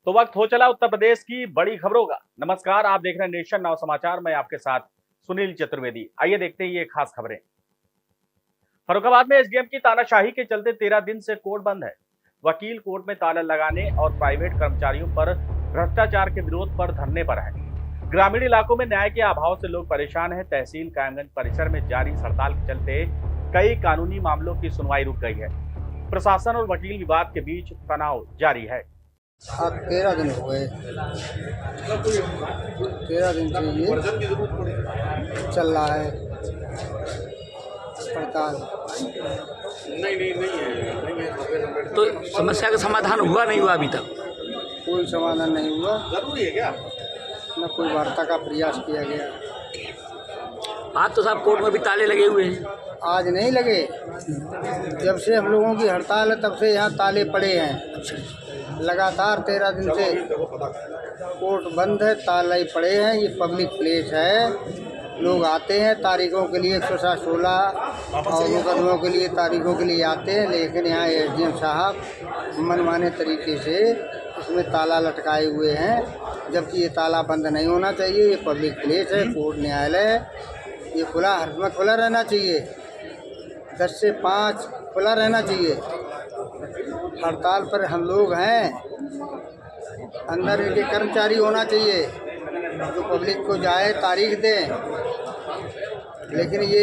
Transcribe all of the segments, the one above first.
तो वक्त हो चला उत्तर प्रदेश की बड़ी खबरों का। नमस्कार, आप देख रहे हैं नेशन नाउ समाचार। मैं आपके साथ सुनील चतुर्वेदी। आइए देखते हैं ये खास खबरें। फर्रुखाबाद में एसडीएम की तानाशाही के चलते 13 दिन से कोर्ट बंद है। वकील कोर्ट में ताला लगाने और प्राइवेट कर्मचारियों पर भ्रष्टाचार के विरोध पर धरने पर है। ग्रामीण इलाकों में न्याय के अभाव से लोग परेशान हैं। तहसील कायमगंज परिसर में जारी हड़ताल के चलते कई कानूनी मामलों की सुनवाई रुक गई है। प्रशासन और वकील विवाद के बीच तनाव जारी है। अब 13 दिन हो गए। 13 दिन से ये चल रहा है हड़ताल। तो समस्या का समाधान हुआ नहीं हुआ अभी तक? कोई समाधान नहीं हुआ। जरूरी है क्या? न कोई वार्ता का प्रयास किया गया। आज तो साहब कोर्ट में भी ताले लगे हुए हैं। आज नहीं लगे, जब से हम लोगों की हड़ताल है तब से यहाँ ताले पड़े हैं। लगातार 13 दिन से कोर्ट बंद है, ताले पड़े हैं। ये पब्लिक प्लेस है, लोग आते हैं तारीखों के लिए 116 और मुकदमों के लिए तारीखों के लिए आते हैं, लेकिन यहाँ एसडीएम साहब मनमाने तरीके से इसमें ताला लटकाए हुए हैं, जबकि ये ताला बंद नहीं होना चाहिए। ये पब्लिक प्लेस है, कोर्ट न्यायालय है, ये खुला हर समय खुला रहना चाहिए। 10 से 5 खुला रहना चाहिए। हड़ताल पर हम लोग हैं, अंदर इनके कर्मचारी होना चाहिए जो पब्लिक को जाए तारीख दें, लेकिन ये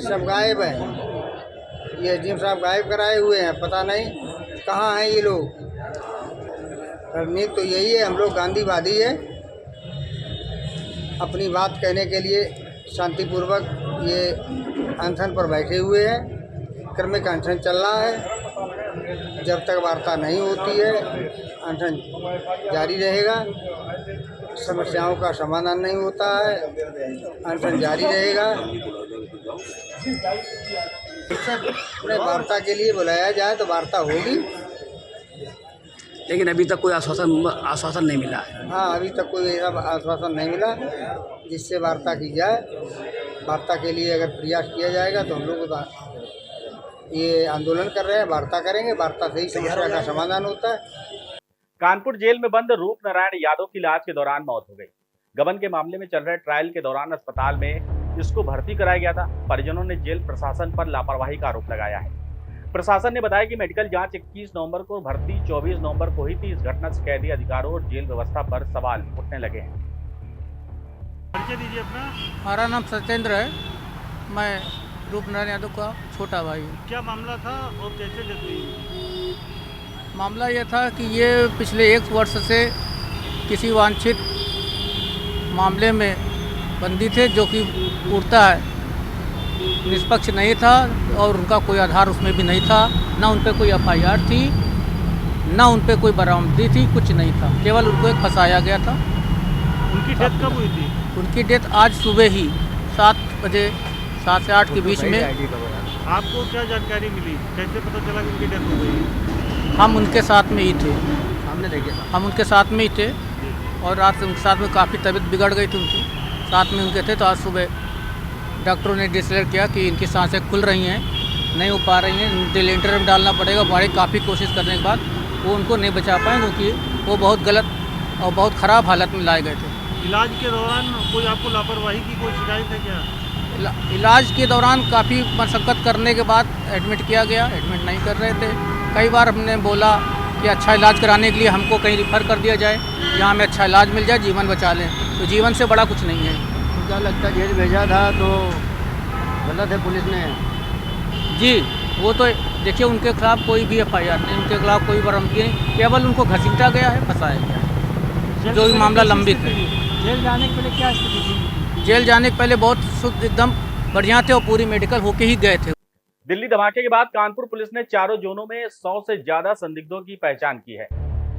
सब गायब हैं। ये एसडीएम साहब गायब कराए हुए हैं, पता नहीं कहाँ हैं ये लोग। रणनीति तो यही है, हम लोग गांधीवादी है, अपनी बात कहने के लिए शांतिपूर्वक ये अनशन पर बैठे हुए हैं। क्रमिक अनशन चल रहा है, जब तक वार्ता नहीं होती है अनशन जारी रहेगा। समस्याओं का समाधान नहीं होता है, अनशन जारी रहेगा। अपने वार्ता के लिए बुलाया जाए तो वार्ता होगी, लेकिन अभी तक कोई आश्वासन नहीं मिला है। हाँ, अभी तक कोई ऐसा आश्वासन नहीं मिला जिससे वार्ता की जाए। वार्ता के लिए अगर प्रयास किया जाएगा तो हम लोग ये आंदोलन कर रहे हैं, वार्ता करेंगे, वार्ता से ही समस्या का समाधान होता है। कानपुर जेल में बंद रूप नारायण यादव की इलाज के दौरान मौत हो गई। गबन के मामले में चल रहे ट्रायल के दौरान अस्पताल में इसको भर्ती कराया गया था। परिजनों ने जेल प्रशासन पर लापरवाही का आरोप लगाया है। प्रशासन ने बताया कि मेडिकल जांच 21 नवंबर को, भर्ती 24 नवंबर को हुई थी। इस घटना से कैदी अधिकारों और जेल व्यवस्था पर सवाल उठने लगे हैं। परिचय दीजिए अपना। हमारा नाम सत्येंद्र है, मैं रूप नारायण यादव का छोटा भाई हूँ। क्या मामला था और कैसे डेथ हुई? मामला ये था कि ये पिछले 1 वर्ष से किसी वांछित मामले में बंदी थे, जो कि पूर्णतः निष्पक्ष नहीं था और उनका कोई आधार उसमें भी नहीं था। ना उन पर कोई एफआईआर थी, ना उन पर कोई बरामदगी थी, कुछ नहीं था। केवल उनको एक फंसाया गया था। उनकी डेथ कब हुई थी? उनकी डेथ आज सुबह ही 7 बजे, 7 से 8 के बीच में। आपको क्या जानकारी मिली, कैसे पता चला कि उनकी डेथ हो गई? हम उनके साथ में ही थे, हमने देखे हम उनके साथ में ही थे और रात से उनके साथ में काफ़ी तबीयत बिगड़ गई थी उनकी। साथ में उनके थे तो आज सुबह डॉक्टरों ने डिक्लेयर किया कि इनकी सांसें खुल रही हैं, नहीं हो पा रही हैं, वेंटिलेटर में डालना पड़ेगा। बड़े काफ़ी कोशिश करने के बाद वो उनको नहीं बचा पाए, क्योंकि वो बहुत गलत और बहुत ख़राब हालत में लाए गए थे। इलाज के दौरान कोई आपको लापरवाही की कोई शिकायत है क्या? इलाज के दौरान काफ़ी मशक्क़त करने के बाद एडमिट किया गया। एडमिट नहीं कर रहे थे। कई बार हमने बोला कि अच्छा इलाज कराने के लिए हमको कहीं रिफ़र कर दिया जाए, यहाँ हमें अच्छा इलाज मिल जाए, जीवन बचा लें। तो जीवन से बड़ा कुछ नहीं है। तो क्या लगता है जेल भेजा था तो गलत है पुलिस ने? जी, वो तो देखिए, उनके खिलाफ़ कोई भी एफआईआर नहीं, उनके खिलाफ़ कोई बरामदगी नहीं, केवल उनको घसीटा गया है, फंसाया गया है, जो भी मामला लंबित है। जेल जाने के पहले क्या स्थिति थी? जेल जाने के पहले बहुत शुद्ध, एकदम बढ़िया थे और पूरी मेडिकल होके ही गए थे। दिल्ली धमाके के बाद कानपुर पुलिस ने चारों जोनों में 100 से ज्यादा संदिग्धों की पहचान की है।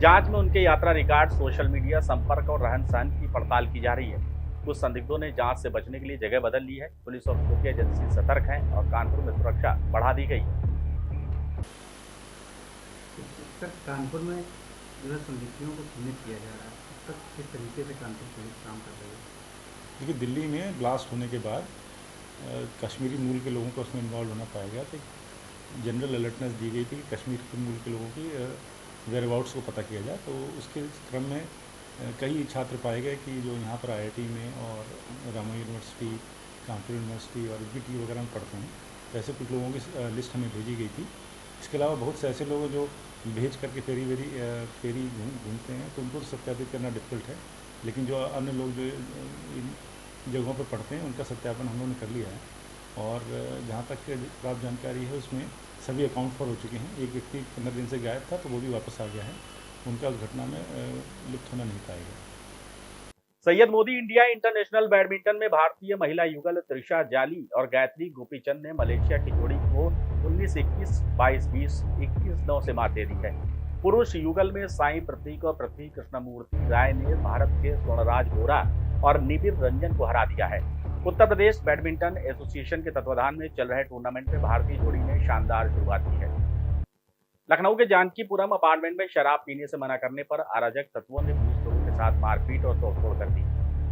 जांच में उनके यात्रा रिकॉर्ड, सोशल मीडिया संपर्क और रहन सहन की पड़ताल की जा रही है। कुछ संदिग्धों ने जांच से बचने के लिए जगह बदल ली है। पुलिस और खुफिया एजेंसी सतर्क हैं और कानपुर में सुरक्षा बढ़ा दी गई है। सर, कानपुर में जो है संदिग्धों को चिन्हित किया जा रहा है, अब तक किस तरीके से कानपुर पुलिस काम कर रही है? देखिए, दिल्ली में ब्लास्ट होने के बाद कश्मीरी मूल के लोगों को उसमें इन्वॉल्व होना पाया गया, तो जनरल अलर्टनेस दी गई थी कि कश्मीर के मूल के लोगों की वेयरअबाउट्स को पता किया जाए। तो उसके क्रम में कई छात्र पाए गए कि जो यहाँ पर IIT में और रामा यूनिवर्सिटी, कानपुर यूनिवर्सिटी और SBT वगैरह में पढ़ते हैं, वैसे कुछ लोगों की लिस्ट हमें भेजी गई थी। इसके अलावा बहुत से ऐसे लोग जो भेज करके फेरी घूमते हैं, तो उनको सत्यापित करना डिफिकल्ट है, लेकिन जो अन्य लोग जो इन जगहों पर पढ़ते हैं उनका सत्यापन हम लोगों ने कर लिया है। और जहाँ तक प्राप्त जानकारी है उसमें सभी अकाउंट फॉर हो चुके हैं। एक व्यक्ति 15 दिन से गायब था, तो वो भी वापस आ गया है, उनका उस घटना में लुप्त होना नहीं पाएगा। Syed Modi India international badminton में भारतीय महिला युगल त्रिशा जाली और गायत्री गोपीचंद ने मलेशिया की जोड़ी को 19-21, 22-20, 21-9 से मात दे दी है। पुरुष युगल में साई प्रतीक और प्रतीक कृष्णमूर्ति राय ने भारत के स्वर्णराज बोरा और निबिर रंजन को हरा दिया है। उत्तर प्रदेश बैडमिंटन एसोसिएशन के तत्वाधान में चल रहे टूर्नामेंट में भारतीय जोड़ी ने शानदार शुरुआत की है। लखनऊ के जानकीपुरम अपार्टमेंट में शराब पीने से मना करने पर अराजक तत्वों ने 20 लोगों के साथ मारपीट और तोड़फोड़ कर दी।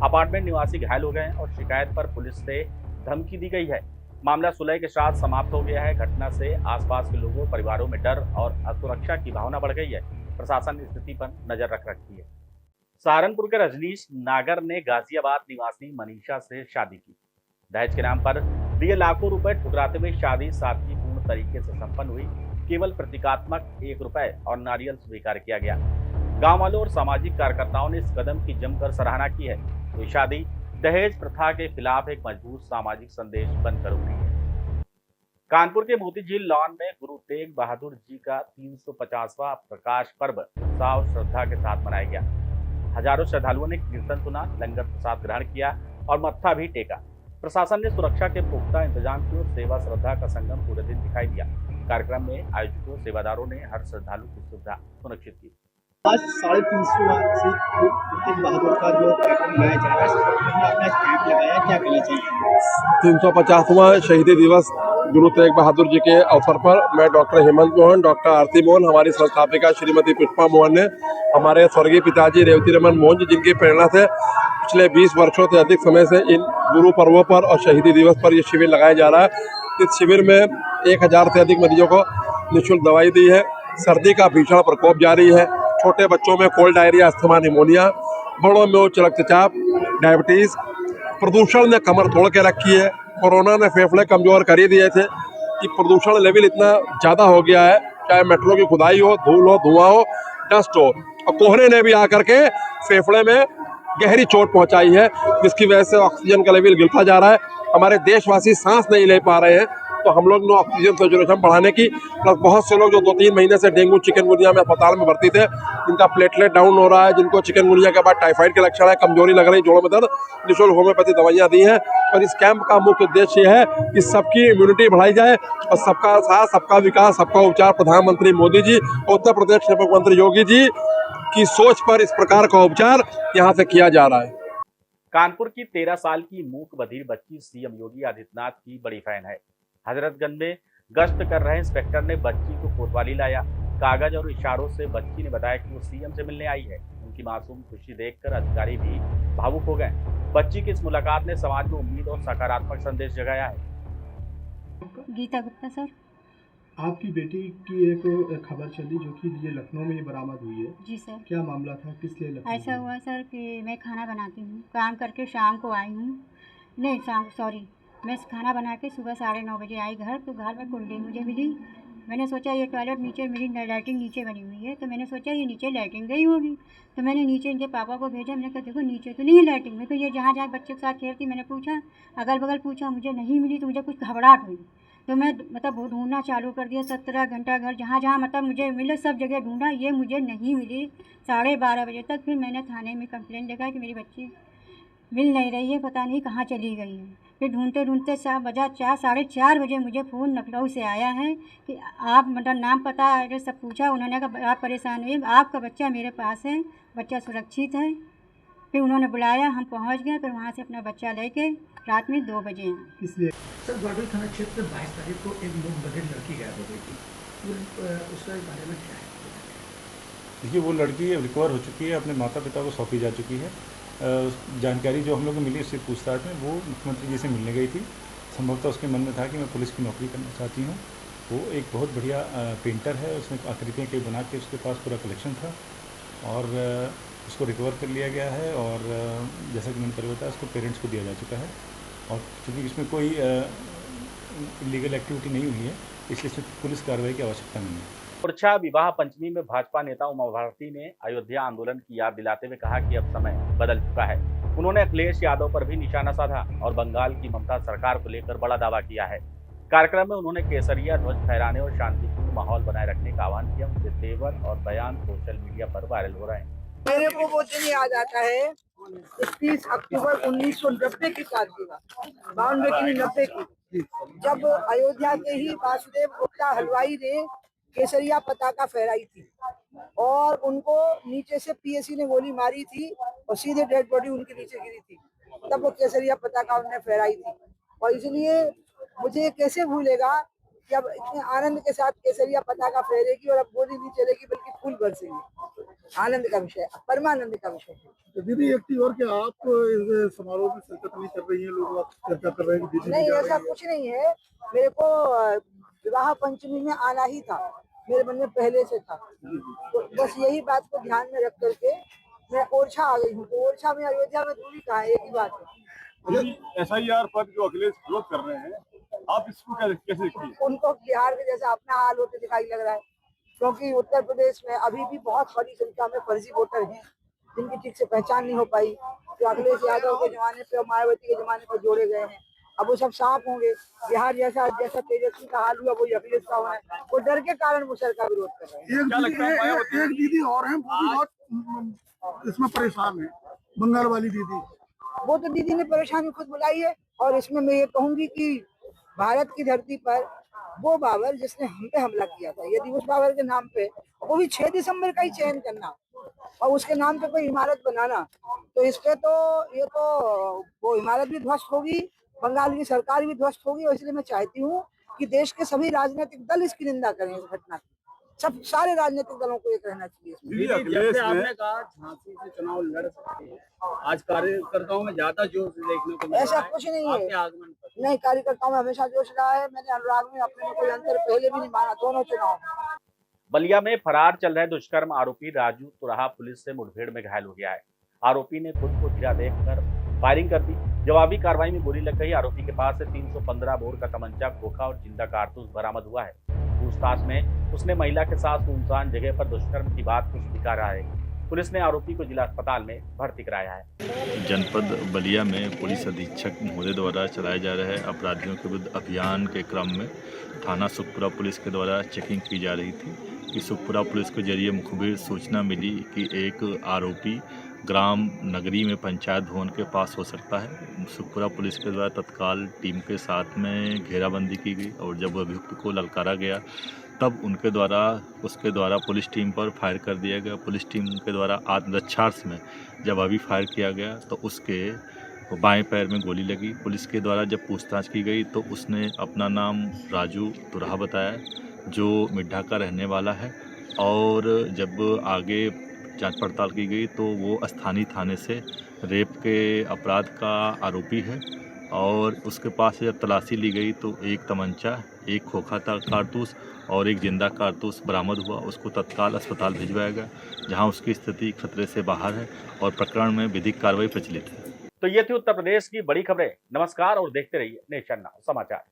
अपार्टमेंट निवासी घायल हो गए और शिकायत पर पुलिस से धमकी दी गई है। मामला सुलह के साथ समाप्त हो गया है। घटना से आसपास के लोगों परिवारों में डर और असुरक्षा की भावना बढ़ गई है। प्रशासन स्थिति पर नजर रख रखी है। सहारनपुर के रजनीश नागर ने गाजियाबाद निवासी मनीषा से शादी की। दहेज के नाम पर दिए लाखों रुपए ठुकराते हुए शादी सादगीपूर्ण तरीके से संपन्न हुई। केवल प्रतीकात्मक 1 रुपए और नारियल स्वीकार किया गया। गांव वालों और सामाजिक कार्यकर्ताओं ने इस कदम की जमकर सराहना की है। ये शादी दहेज प्रथा के खिलाफ एक मजबूत सामाजिक संदेश बनकर उभरी है। कानपुर के मोतीझील लॉन में गुरु तेग बहादुर जी का 350वां प्रकाश पर्व उत्साह और श्रद्धा के साथ मनाया गया। हजारों श्रद्धालुओं ने कीर्तन सुना, लंगर प्रसाद ग्रहण किया और मत्था भी टेका। प्रशासन ने सुरक्षा के पुख्ता इंतजाम किए और सेवा श्रद्धा का संगम पूरे दिन दिखाई दिया। कार्यक्रम में आयोजकों सेवादारों ने हर श्रद्धालु की सुविधा सुनिश्चित की। आज 350 से तेग बहादुर का जो कार्यक्रम मनाया जा रहा है, अपना कैंप लगाया, क्या कहना चाहिए? 350वां शहीदी दिवस गुरु तेग बहादुर जी के अवसर पर मैं डॉक्टर हेमंत मोहन, डॉक्टर आरती मोहन, हमारी संस्थापिका श्रीमती पुष्पा मोहन ने हमारे स्वर्गीय पिताजी रेवती रमन मोहन जी, जिनकी प्रेरणा से पिछले 20 वर्षों से अधिक समय से इन गुरु पर्वों पर और शहीदी दिवस पर ये शिविर लगाया जा रहा है। इस शिविर में 1000 से अधिक मरीजों को निःशुल्क दवाई दी है। सर्दी का भीषण प्रकोप जारी है। छोटे बच्चों में कोल्ड डायरिया, अस्थमा, निमोनिया, बड़ों में उच्च रक्तचाप, डायबिटीज, प्रदूषण ने कमर तोड़ के रखी है। कोरोना ने फेफड़े कमजोर कर ही दिए थे कि प्रदूषण लेवल इतना ज़्यादा हो गया है, चाहे मेट्रो की खुदाई हो, धूल हो, धुआं हो, डस्ट हो, और कोहरे ने भी आकर के फेफड़े में गहरी चोट पहुंचाई है, जिसकी वजह से ऑक्सीजन का लेवल गिरता जा रहा है। हमारे देशवासी सांस नहीं ले पा रहे हैं, तो हम लोग ने ऑक्सीजन सैचुरेशन बढ़ाने की, प्लस बहुत से लोग जो 2-3 महीने से डेंगू चिकनगुनिया में अस्पताल में भर्ती थे, जिनका प्लेटलेट डाउन हो रहा है, जिनको चिकनगुनिया के बाद टाइफाइड के लक्षण है, कमजोरी लग रही, जोड़ों में दर्द, निःशुल्क होम्योपैथी दवाइयाँ दी हैं। और इस कैंप का मुख्य उद्देश्य यह है कि सबकी इम्यूनिटी बढ़ाई जाए और सबका साथ, सबका विकास, सबका उपचार। प्रधानमंत्री मोदी जी, उत्तर प्रदेश के मुख्यमंत्री योगी जी की सोच पर इस प्रकार का उपचार यहाँ से किया जा रहा है। कानपुर की 13 साल की मूक बधिर बच्ची सीएम योगी आदित्यनाथ की बड़ी फैन है। हजरतगंज में गश्त कर रहे इंस्पेक्टर ने बच्ची को कोतवाली लाया। कागज और इशारों से बच्ची ने बताया कि वो सीएम से मिलने आई है। उनकी मासूम खुशी देखकर अधिकारी भी भावुक हो गए। बच्ची की इस मुलाकात ने समाज में उम्मीद और सकारात्मक संदेश जगाया है। गीता गुप्ता सर, आपकी बेटी की एक खबर चली जो कि ये लखनऊ में ये बरामद हुई है। जी सर। क्या मामला था, किस लिए लखनऊ? ऐसा हुआ सर कि मैं खाना बनाती हूँ, काम करके शाम को आई हूँ, नहीं सॉरी मैं खाना बना के सुबह 9:30 बजे आई घर, तो घर में कुंडी मुझे मिली। मैंने सोचा ये टॉयलेट नीचे, मेरी लैट्रिन नीचे बनी हुई है, तो मैंने सोचा ये नीचे लैट्रिन गई होगी, तो मैंने नीचे इनके पापा को भेजा। मैंने कहा देखो नीचे तो नहीं है लैट्रिन। मैं तो ये जहाँ जहाँ बच्चे के साथ खेलती, मैंने पूछा, अगल बगल पूछा, मुझे नहीं मिली, तो मुझे कुछ घबराहट हुई, तो मैं मतलब ढूंढना चालू कर दिया। 17 घंटा घर जहाँ जहाँ मतलब मुझे मिले सब जगह ढूंढा, ये मुझे नहीं मिली। 12:30 बजे तक फिर मैंने थाने में कंप्लेंट लिखा कि मेरी बच्ची मिल नहीं रही है, पता नहीं कहाँ चली गई है। फिर ढूंढते ढूंढते 4:30 बजे मुझे फ़ोन लखनऊ से आया है कि आप मतलब नाम पता एड्रेस सब पूछा। उन्होंने कहा आप परेशान हुई, आपका बच्चा मेरे पास है, बच्चा सुरक्षित है। फिर उन्होंने बुलाया, हम पहुंच गए, फिर वहां से अपना बच्चा लेके रात में 2 बजे आए। इसलिए सर ग्वाडर थाना क्षेत्र 22 तारीख को एक मूक बधिर लड़की गायब हो गई थी, उसके बारे में क्या है? देखिए, वो लड़की रिकवर हो चुकी है, अपने माता पिता को सौंपी जा चुकी है। जानकारी जो हम लोग को मिली उससे पूछताछ में वो मुख्यमंत्री जी से मिलने गई थी। संभवतः उसके मन में था कि मैं पुलिस की नौकरी करना चाहती हूँ, वो एक बहुत बढ़िया पेंटर है, उसने आकृतियाँ कई बना के उसके पास पूरा कलेक्शन था और उसको रिकवर कर लिया गया है और जैसा कि मैंने पहले बताया उसको पेरेंट्स को दिया जा चुका है और चूँकि इसमें कोई लीगल एक्टिविटी नहीं हुई है इसलिए इसमें पुलिस कार्रवाई की आवश्यकता नहीं है। ओरछा विवाह पंचमी में भाजपा नेता उमा भारती ने अयोध्या आंदोलन की याद दिलाते हुए कहा कि अब समय बदल चुका है। उन्होंने अखिलेश यादव पर भी निशाना साधा और बंगाल की ममता सरकार को लेकर बड़ा दावा किया है। कार्यक्रम में उन्होंने केसरिया ध्वज फहराने और शांतिपूर्ण माहौल बनाए रखने का आह्वान किया। उनके तेवर और बयान सोशल मीडिया पर वायरल हो रहे हैं। मेरे को वो दिन याद आता है 31 अक्टूबर 1990 की सालगिरह 92 की जब अयोध्या के ही वासुदेव गुप्ता हलवाई ने केसरिया पताका फहराई थी और उनको नीचे से पीएसी ने गोली मारी थी और सीधे डेड बॉडी उनके नीचे गिरी थी, तब वो केसरिया पताका उन्होंने फहराई थी। और इसलिए मुझे कैसे भूलेगा कि अब इतने आनंद के साथ केसरिया पताका फहरेगी और अब गोली नहीं चलेगी बल्कि फूल बरसेंगे। आनंद का विषय, परमानंद का विषय। तो दीदी एक चीज और कि आप इस समारोह में शिरकत नहीं कर रही हैं, लोग चर्चा कर रहे हैं कि दीदी नहीं, ऐसा कुछ नहीं है। मेरे को विवाह पंचमी में आना ही था, मेरे मन में पहले से था, तो बस यही बात को ध्यान में रख करके मैं ओरछा आ गई हूँ। तो ओरछा में अयोध्या में दूरी कहाँ है, एक ही बात है। SIR पद जो अखिलेश विरोध कर रहे हैं, आप इसको कैसे देखिए? उनको बिहार के जैसा अपना हाल होते दिखाई लग रहा है, क्योंकि उत्तर प्रदेश में अभी भी बहुत बड़ी संख्या में फर्जी वोटर हैं जिनकी ठीक से पहचान नहीं हो पाई, जो अखिलेश यादव के जमाने पे और मायावती के जमाने पर जोड़े गए हैं। अब वो सब साफ होंगे। बिहार जैसा तेजस्वी का हाल हुआ वही अखिलेश का होना है। वो डर के कारण मुसर का विरोध कर रहे हैं। एक दीदी और है, बहुत इसमें परेशान है, बंगाल वाली दीदी। वो तो दीदी ने परेशानी खुद बुलाई है और इसमें मैं ये कहूंगी कि भारत की धरती पर वो बाबर जिसने हम पे हमला किया था, यदि उस बाबर के नाम पे, वो भी 6 दिसंबर का ही चयन करना और उसके नाम पे कोई इमारत बनाना, तो इस पे तो ये तो वो इमारत भी ध्वस्त होगी, बंगाल की सरकार भी ध्वस्त होगी। और इसलिए मैं चाहती हूँ कि देश के सभी राजनीतिक दल इसकी निंदा करें, इस घटना की। सब सारे राजनीतिक दलों को एक रहना चाहिए। आपने कहा झांसी से चुनाव लड़ सकते हैं, आज कार्यकर्ताओं में ज्यादा जोश देखने को मिल रहा है। ऐसा कुछ नहीं है, आगमन पर नहीं, कार्यकर्ताओं में हमेशा जोश रहा है। मैंने अनुराग में अपने में कोई अंतर पहले भी नहीं माना, दोनों चुनाव। बलिया में फरार चल रहे दुष्कर्म आरोपी राजू तुराहा पुलिस से मुठभेड़ में घायल हो गया है। आरोपी ने खुद को घिरा देखकर फायरिंग कर दी। जवाबी कार्रवाई में गोली लग गई। आरोपी के पास से 315 बोर का तमंचा, खोखा और जिंदा कारतूस बरामद हुआ है। पूछताछ में उसने महिला के साथ सुनसान जगह पर दुष्कर्म की बात को स्वीकारा है। पुलिस ने आरोपी को जिला अस्पताल में भर्ती कराया है। जनपद बलिया में पुलिस अधीक्षक महोदय द्वारा चलाए जा रहे अपराधियों के विरुद्ध अभियान के क्रम में थाना सुखपुरा पुलिस के द्वारा चेकिंग की जा रही थी कि सुखपुरा पुलिस के जरिए मुखबिर सूचना मिली कि एक आरोपी ग्राम नगरी में पंचायत भवन के पास हो सकता है। सुखपुरा पुलिस के द्वारा तत्काल टीम के साथ में घेराबंदी की गई और जब अभियुक्त को ललकारा गया तब उसके द्वारा पुलिस टीम पर फायर कर दिया गया। पुलिस टीम के द्वारा आत्मरक्षार्थ में जब अभी फायर किया गया तो उसके बाएं पैर में गोली लगी। पुलिस के द्वारा जब पूछताछ की गई तो उसने अपना नाम राजू तुराहा बताया, जो मिड्ढा का रहने वाला है, और जब आगे जांच पड़ताल की गई तो वो स्थानीय थाने से रेप के अपराध का आरोपी है। और उसके पास से जब तलाशी ली गई तो एक तमंचा, एक खोखा कारतूस और एक जिंदा कारतूस बरामद हुआ। उसको तत्काल अस्पताल भिजवाया गया, जहां उसकी स्थिति खतरे से बाहर है और प्रकरण में विधिक कार्रवाई प्रचलित है। तो ये थी उत्तर प्रदेश की बड़ी खबरें। नमस्कार और देखते रहिए नेशन नाउ समाचार।